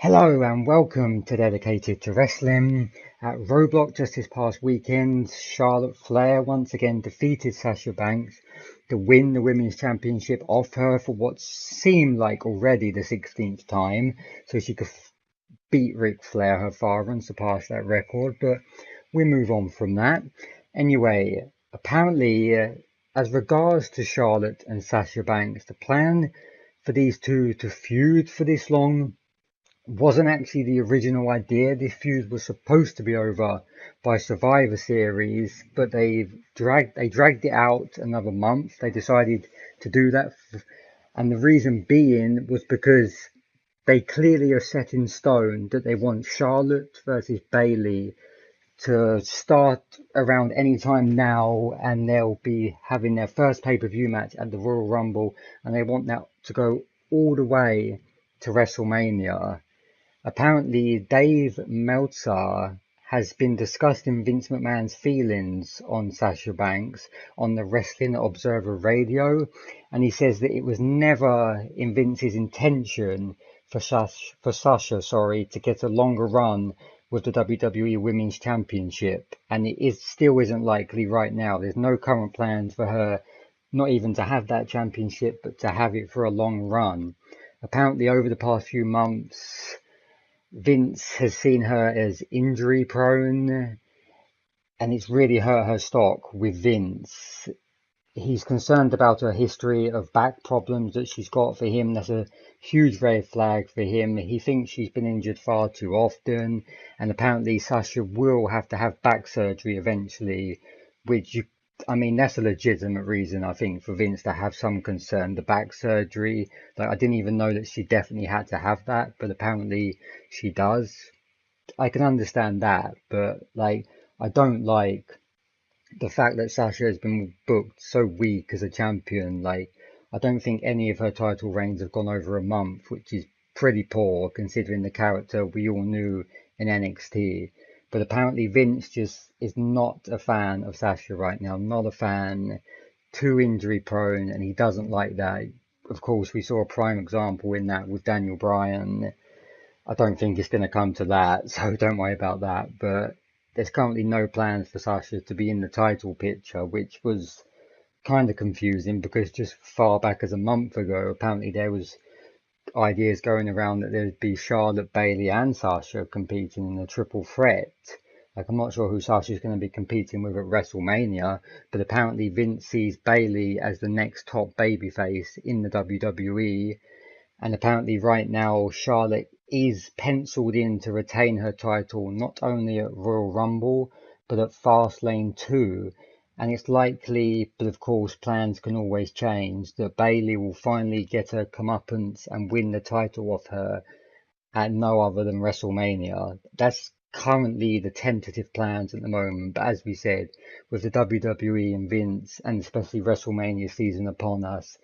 Hello and welcome to Dedicated to Wrestling. At Roblox just this past weekend, Charlotte Flair once again defeated Sasha Banks to win the Women's Championship off her for what seemed like already the 16th time, so she could beat Ric Flair, her father, and surpass that record, but we move on from that. Anyway, apparently, as regards to Charlotte and Sasha Banks, the plan for these two to feud for this long wasn't actually the original idea. This feud was supposed to be over by Survivor Series, but they dragged it out another month. They decided to do that, and the reason being was because they clearly are set in stone that they want Charlotte versus Bayley to start around any time now, and they'll be having their first pay-per-view match at the Royal Rumble, and they want that to go all the way to WrestleMania. Apparently, Dave Meltzer has been discussing Vince McMahon's feelings on Sasha Banks on the Wrestling Observer Radio, and he says that it was never in Vince's intention for Sasha, to get a longer run with the WWE Women's Championship, and still isn't likely right now. There's no current plans for her not even to have that championship, but to have it for a long run. Apparently, over the past few months, Vince has seen her as injury prone, and it's really hurt her stock with Vince. He's concerned about her history of back problems that she's got. For him, that's a huge red flag for him. He thinks she's been injured far too often, and apparently Sasha will have to have back surgery eventually, which that's a legitimate reason, I think, for Vince to have some concern. The back surgery, like, I didn't even know that she definitely had to have that, but apparently she does. I can understand that, but like, I don't like the fact that Sasha has been booked so weak as a champion. Like, I don't think any of her title reigns have gone over a month, which is pretty poor considering the character we all knew in NXT. But apparently Vince just is not a fan of Sasha right now, not a fan, too injury prone, and he doesn't like that. Of course, we saw a prime example in that with Daniel Bryan. I don't think it's going to come to that, so don't worry about that. But there's currently no plans for Sasha to be in the title picture, which was kind of confusing because just far back as a month ago, apparently there was ideas going around that there'd be Charlotte, Bayley, and Sasha competing in a triple threat. Like, I'm not sure who Sasha's going to be competing with at WrestleMania, but apparently Vince sees Bayley as the next top babyface in the WWE. And apparently right now Charlotte is penciled in to retain her title not only at Royal Rumble, but at Fastlane too. And it's likely, but of course plans can always change, that Bayley will finally get her comeuppance and win the title off her at no other than WrestleMania. That's currently the tentative plans at the moment, but as we said, with the WWE and Vince, and especially WrestleMania season upon us,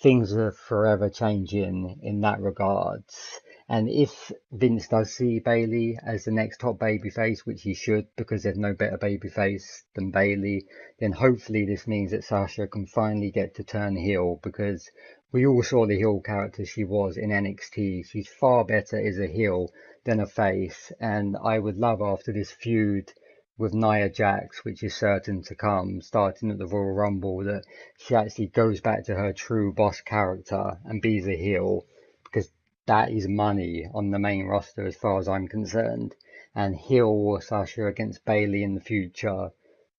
things are forever changing in that regards. And if Vince does see Bayley as the next top babyface, which he should, because there's no better babyface than Bayley, then hopefully this means that Sasha can finally get to turn heel, because we all saw the heel character she was in NXT. She's far better as a heel than a face, and I would love, after this feud with Nia Jax, which is certain to come, starting at the Royal Rumble, that she actually goes back to her true boss character and be a heel, because that is money on the main roster as far as I'm concerned. And heel Sasha against Bayley in the future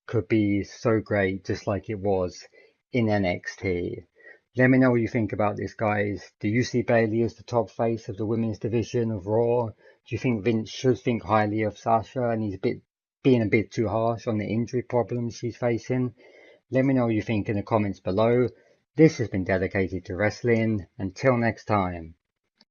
could be so great, just like it was in NXT. Let me know what you think about this, guys. Do you see Bayley as the top face of the women's division of Raw? Do you think Vince should think highly of Sasha and he's being a bit too harsh on the injury problems she's facing? Let me know what you think in the comments below. This has been Dedicated to Wrestling. Until next time.